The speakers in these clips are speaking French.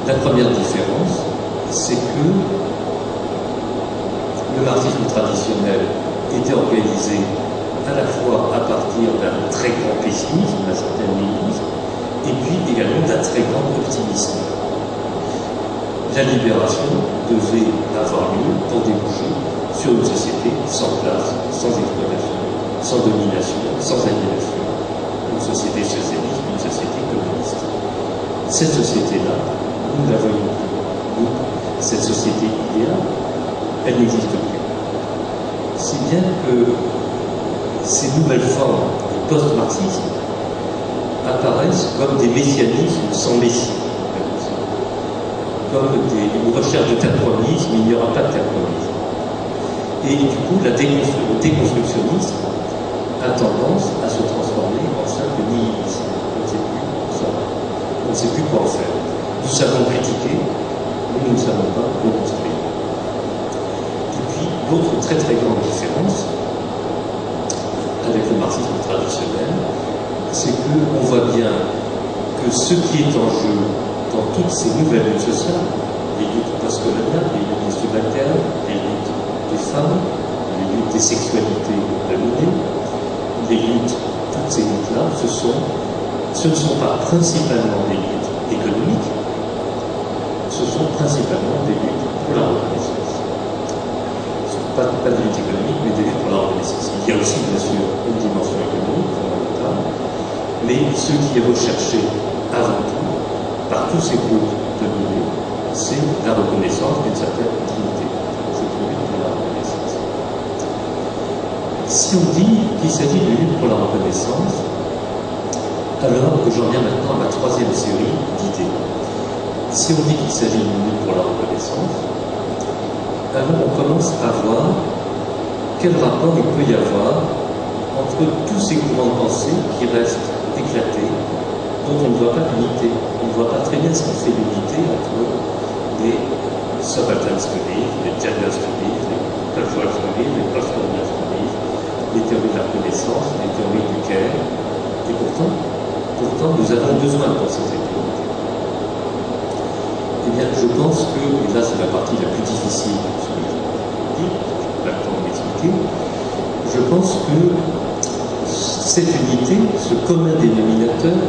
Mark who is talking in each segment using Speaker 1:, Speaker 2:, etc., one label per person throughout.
Speaker 1: La première différence, c'est que le marxisme traditionnel était organisé à la fois à partir d'un très grand pessimisme, d'un certain nihilisme, et puis également d'un très grand optimisme. La libération devait avoir lieu pour déboucher sur une société sans classe, sans exploitation, sans domination, sans aliénation, une société socialiste, une société communiste. Cette société-là, nous la voyons plus. Nous, cette société idéale, elle n'existe plus. Si bien que ces nouvelles formes du post-marxisme apparaissent comme des messianismes sans messie, comme une recherche de terre promise, mais il n'y aura pas de terre promise. Et du coup, le déconstructionnisme a tendance à se transformer en simple nihilisme. On ne sait plus quoi en faire. Nous savons critiquer, mais nous ne savons pas reconstruire. Et puis, l'autre très très grande différence avec le marxisme traditionnel, c'est qu'on voit bien que ce qui est en jeu dans toutes ces nouvelles luttes sociales, les luttes postcoloniales, les luttes subalternes, les luttes des femmes, les luttes des sexualités dominées, les luttes, toutes ces luttes-là, ce ne sont pas principalement des luttes économiques, ce sont principalement des luttes pour la reconnaissance. Ce ne sont pas des luttes économiques, mais des luttes pour la reconnaissance. Il y a aussi, bien sûr, une dimension économique fondamentale, mais ce qui est recherché avant tout, par tous ces groupes dominés, c'est la reconnaissance d'une certaine dignité. C'est une lutte pour la reconnaissance. Si on dit qu'il s'agit d'une lutte pour la reconnaissance, alors que j'en viens maintenant à ma troisième série d'idées. Si on dit qu'il s'agit d'une lutte pour la reconnaissance, alors on commence à voir quel rapport il peut y avoir entre tous ces courants de pensée qui restent éclatés, dont on ne voit pas l'unité. On ne voit pas très bien ce qui fait l'unité entre les subaltern studies, les gender studies, les cultural studies, les postcolonial studies, les théories de la connaissance, les théories du care. Et pourtant, nous avons besoin de penser cette unité. Eh bien, je pense que, et là c'est la partie la plus difficile de ce que je dis, je n'ai pas le temps de m'expliquer, je pense que cette unité, ce commun dénominateur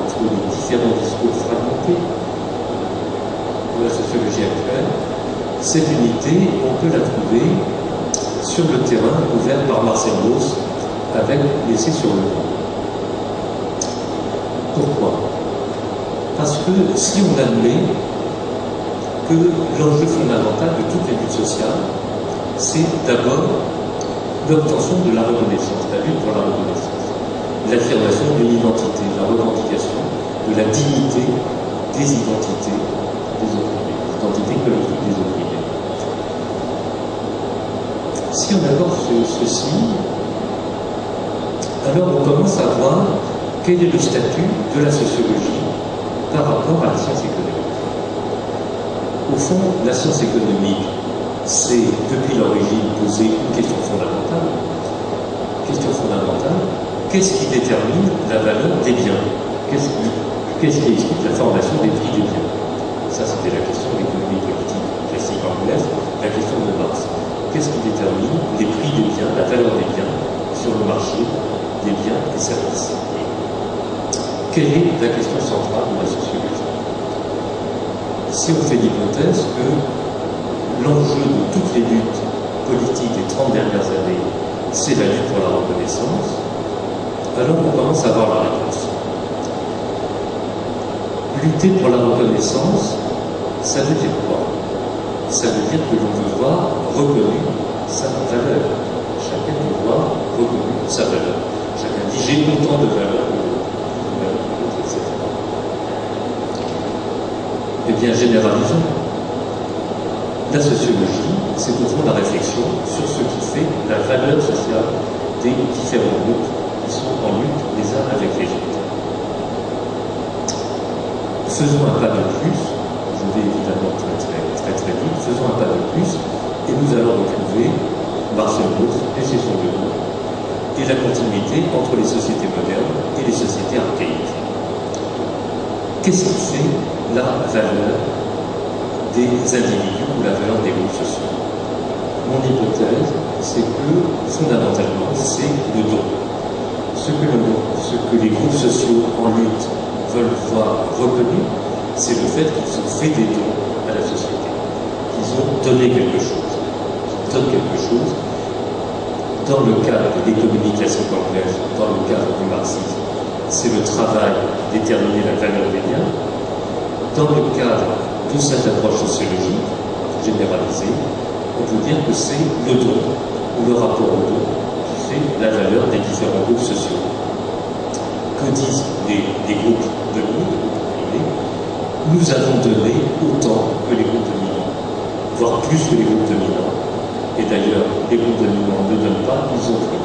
Speaker 1: entre les différents discours fragmentés de la sociologie actuelle, cette unité, on peut la trouver sur le terrain ouvert par Marcel Mauss avec l'essai sur le temps. Pourquoi? Parce que si on admet que l'enjeu fondamental de toutes les luttes sociales, c'est d'abord l'obtention de la reconnaissance, la lutte pour la reconnaissance, l'affirmation d'une identité, la revendication de la dignité des identités des opprimés, l'identité collective des opprimés. Si on aborde ceci, alors on commence à voir quel est le statut de la sociologie par rapport à la science économique. Au fond, la science économique, c'est depuis l'origine poser une question fondamentale. Qu'est-ce qui détermine la valeur des biens? Qu'est-ce qui explique la formation des prix des biens? Ça, c'était la question de l'économie politique classique anglaise, la question de Marx. Qu'est-ce qui détermine les prix des biens, la valeur des biens sur le marché des biens et services? Quelle est la question centrale de la sociologie? Si on fait l'hypothèse que l'enjeu de toutes les luttes politiques des 30 dernières années, c'est la lutte pour la reconnaissance, alors on commence à voir la réponse. Lutter pour la reconnaissance, ça veut dire quoi? Ça veut dire que l'on veut voir reconnue sa valeur. Chacun veut voir reconnue sa valeur. Chacun dit j'ai autant de valeur que l'autre, etc. Eh bien, généralisons. La sociologie, c'est au fond la réflexion sur ce qui fait la valeur sociale des différents groupes qui sont en lutte les uns avec les autres. Faisons un pas de plus, je vais évidemment très vite, faisons un pas de plus, et nous allons retrouver Marcel Mauss et ses fondamentaux, et la continuité entre les sociétés modernes et les sociétés archaïques. Qu'est-ce qui fait la valeur des individus ou la valeur des groupes sociaux. Mon hypothèse, c'est que, fondamentalement, c'est le don. Ce que les groupes sociaux en lutte veulent voir reconnu, c'est le fait qu'ils ont fait des dons à la société, qu'ils ont donné quelque chose, qu'ils donnent quelque chose. Dans le cadre de l'économie classique anglaise, dans le cadre du marxisme, c'est le travail qui détermine la valeur des biens. Dans le cadre de cette approche sociologique généralisée, on peut dire que c'est le don, ou le rapport au don, qui fait la valeur des différents groupes sociaux. Que disent les groupes dominants, les groupes privés? Nous avons donné autant que les groupes dominants, voire plus que les groupes dominants. Et d'ailleurs, les groupes dominants ne donnent pas, ils ont pris.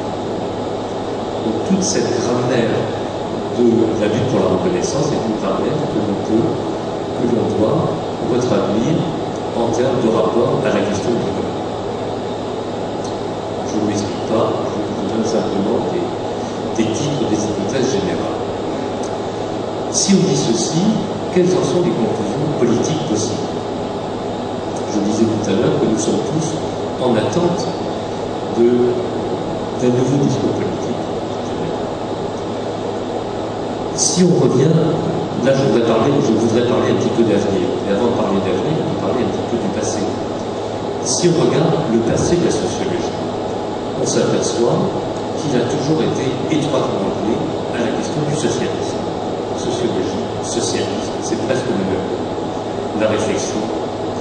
Speaker 1: Donc toute cette grammaire de la lutte pour la reconnaissance est une grammaire que l'on doit retraduire en termes de rapport à la question du don. Je ne m'explique pas, je vous donne simplement des titres, des hypothèses générales. Si on dit ceci, quelles en sont les conclusions politiques possibles? Je disais tout à l'heure que nous sommes tous en attente d'un nouveau discours politique. Si on revient, là je voudrais parler un petit peu d'avenir, mais avant de parler d'avenir, on va parler un petit peu du passé. Si on regarde le passé de la sociologie, on s'aperçoit qu'il a toujours été étroitement lié à la question du socialisme. Sociologie, socialisme, c'est presque le même. La réflexion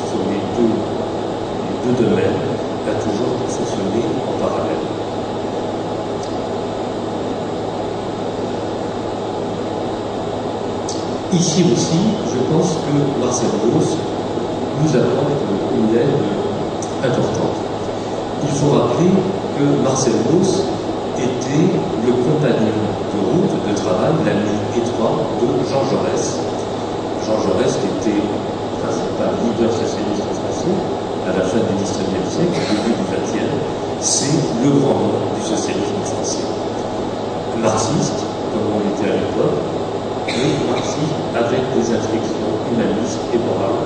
Speaker 1: sur les deux domaines a toujours fonctionné en parallèle. Ici aussi, je pense que Marcel Mauss nous apporte une aide importante. Il faut rappeler que Marcel Mauss était le compagnon de route, de travail, l'ami étroit de Jean Jaurès. Jean Jaurès était le principal leader socialiste français à la fin du XIXe siècle, au début du XXe, c'est le grand nom du socialisme français. Marxiste, comme on était à l'époque, mais marxiste avec des inflexions humanistes et morales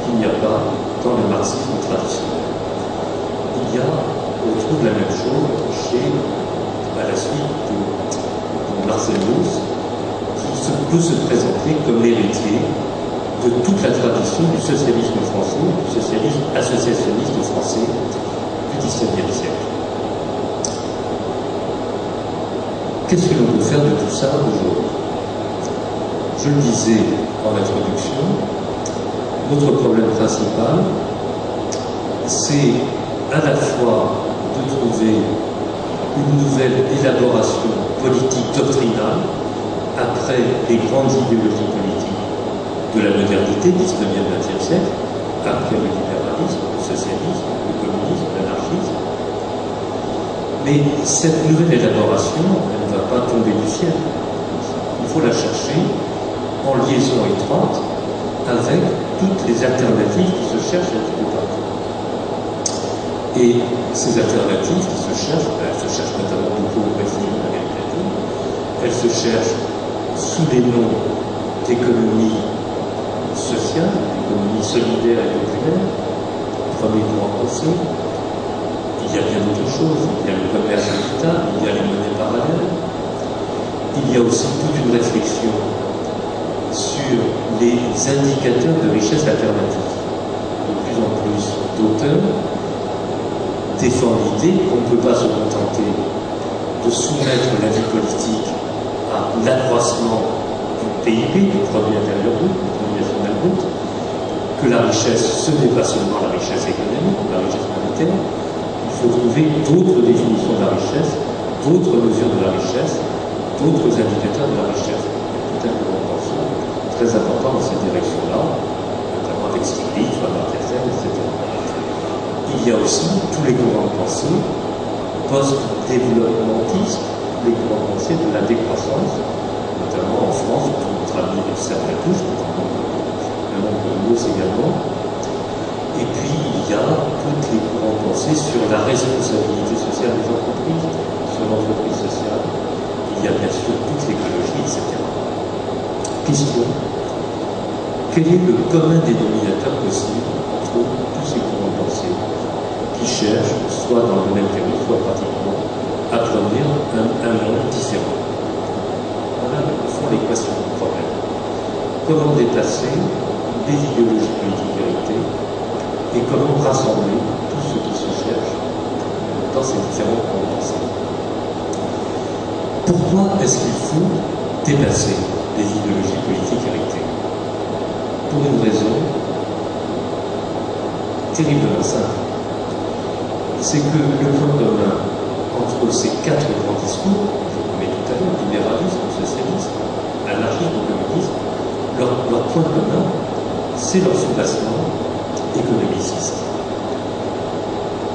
Speaker 1: qu'il n'y a pas dans le marxisme traditionnel. On trouve la même chose à la suite de Marcel Mauss, qui peut se présenter comme l'héritier de toute la tradition du socialisme français, du socialisme associationniste français du XIXe siècle. Qu'est-ce que l'on peut faire de tout ça aujourd'hui? Je le disais en introduction, notre problème principal, c'est à la fois de trouver une nouvelle élaboration politique doctrinale après les grandes idéologies politiques de la modernité, 19e, 20e siècle, après le libéralisme, le socialisme, le communisme, l'anarchisme. Mais cette nouvelle élaboration, elle ne va pas tomber du ciel. Il faut la chercher en liaison étroite avec toutes les alternatives qui se cherchent à tout partout. Et ces alternatives qui se cherchent, elles se cherchent notamment beaucoup au Brésil, en Amérique latine, elles se cherchent sous les noms d'économie sociale, d'économie solidaire et populaire, premier courant pensée. Il y a bien d'autres choses, il y a le commerce équitable, il y a les monnaies parallèles, il y a aussi toute une réflexion sur les indicateurs de richesse alternative. De plus en plus d'auteurs défendent l'idée qu'on ne peut pas se contenter de soumettre la vie politique à l'accroissement du PIB, du produit intérieur brut, du produit national brut, que la richesse, ce n'est pas seulement la richesse économique, la richesse monétaire. Il faut trouver d'autres définitions de la richesse, d'autres mesures de la richesse, d'autres indicateurs de la richesse. Tout un courant de pensée très important dans cette direction-là, notamment avec Stiglitz, Amartya Sen, etc. Il y a aussi tous les courants de pensée post-développementistes, les courants de pensée de la décroissance, notamment en France, notre ami Servatouche, le nom de Mauss également. Et puis, il y a toutes les courants de pensée sur la responsabilité sociale des entreprises, sur l'entreprise sociale. Il y a bien sûr toute l'écologie, etc. Question, quel est le commun dénominateur possible entre tous ces courants de pensée qui cherchent, soit dans le domaine théorique, soit pratiquement, à produire un monde différent? Voilà, au fond, l'équation du problème. Comment déplacer des idéologies politiques héritées et comment rassembler tout ce qui se cherche dans ces différents courants de pensée? Pourquoi est-ce qu'il faut déplacer des idéologies politiques héritées? Pour une raison terriblement simple. C'est que le point commun entre ces quatre grands discours, je vous mets tout à l'heure, libéralisme, socialisme, anarchisme, communisme, leur point commun, c'est leur soubassement économiciste.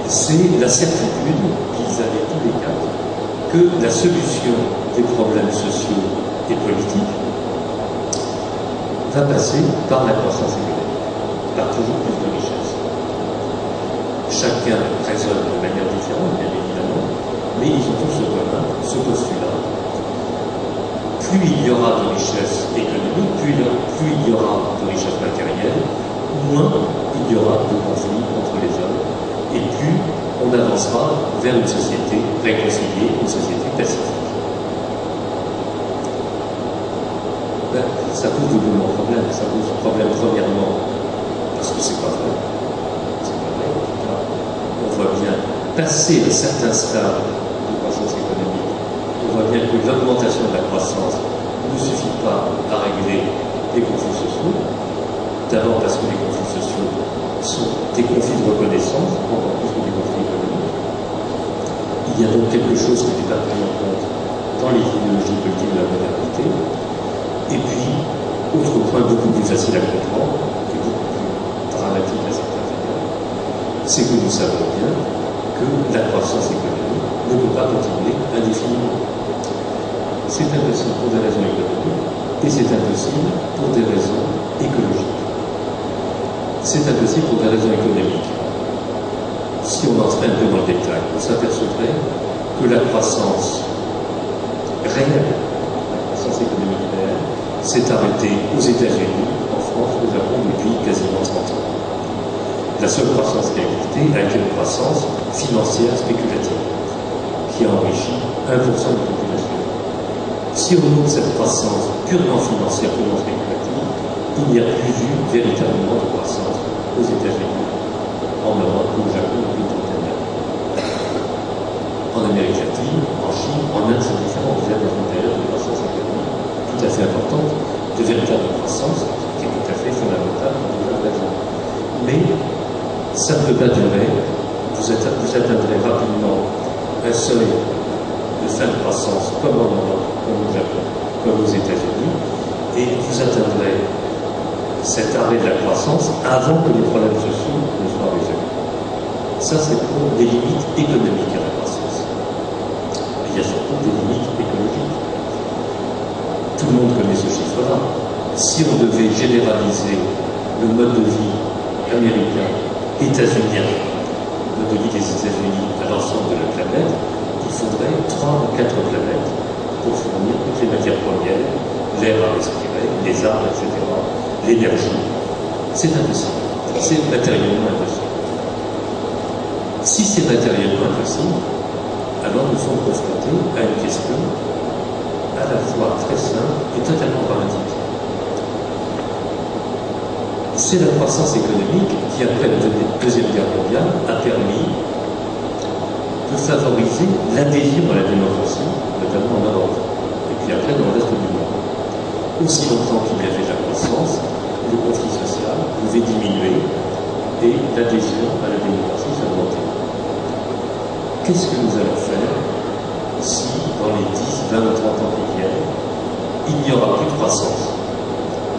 Speaker 1: C'est la certitude qu'ils avaient tous les quatre que la solution des problèmes sociaux et politiques va passer par la croissance économique, par toujours plus de richesse. Chacun raisonne de manière différente, bien évidemment, mais ils ont tous ce commun, ce postulat. Plus il y aura de richesse économique, plus il y aura de richesse matérielle, moins il y aura de conflits entre les hommes, et plus on avancera vers une société réconciliée, une société pacifique. Ça pose doublement problème. Ça pose problème premièrement parce que c'est pas vrai. C'est pas vrai. En tout cas, on voit bien passer un certain stade de croissance économique. On voit bien que l'augmentation de la croissance ne suffit pas à régler les conflits sociaux. D'abord parce que les conflits sociaux sont des conflits de reconnaissance, encore plus que des conflits économiques. Il y a donc quelque chose qui n'est pas pris en compte dans les idéologies politiques de la modernité. Et puis, autre point beaucoup plus facile à comprendre, et beaucoup plus dramatique à certains égards, c'est que nous savons bien que la croissance économique ne peut pas continuer indéfiniment. C'est impossible pour des raisons économiques et c'est impossible pour des raisons écologiques. C'est impossible pour des raisons économiques. Si on entrait un peu dans le détail, on s'apercevrait que la croissance réelle, la croissance économique réelle, s'est arrêtée aux États-Unis, en France, au Japon depuis quasiment 30 ans. La seule croissance qui a existé a été une croissance financière spéculative, qui a enrichi 1% de la population. Si on note cette croissance purement financière, purement spéculative, il n'y a plus eu véritablement de croissance aux États-Unis, en Europe ou au Japon depuis une trentaine d'années. En Amérique latine, en Chine, en Inde, c'est différent. Vous avez une période de croissance économique tout à fait importante, de véritable croissance, qui est tout à fait fondamentale pour vous raisons. Mais ça ne peut pas durer. Vous atteindrez rapidement un seuil de fin de croissance, comme en Europe, comme au Japon, comme aux États-Unis, et vous atteindrez cet arrêt de la croissance avant que les problèmes sociaux ne soient résolus. Ça, c'est pour des limites économiques à la croissance. Mais il y a surtout des limites écologiques. Tout le monde connaît ce chiffre-là. Si on devait généraliser le mode de vie américain, états-unien, le mode de vie des États-Unis à l'ensemble de la planète, il faudrait 3 ou 4 planètes pour fournir toutes les matières premières, l'air à respirer, les arbres, etc., l'énergie. C'est impossible. C'est matériellement impossible. Si c'est matériellement impossible, alors nous sommes confrontés à une question à la fois très simple et totalement dramatique. C'est la croissance économique qui, après la Deuxième Guerre mondiale, a permis de favoriser l'adhésion à la démocratie, notamment en Europe, et puis après dans le reste du monde. Aussi longtemps qu'il y avait de la croissance, le conflit social pouvait diminuer et l'adhésion à la démocratie s'augmentait. Qu'est-ce que nous allons faire si, dans les 10, 20 ou 30 ans qui viennent, il n'y aura plus de croissance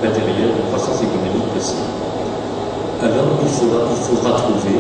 Speaker 1: matérielle, de croissance économique possible? Alors, il faudra trouver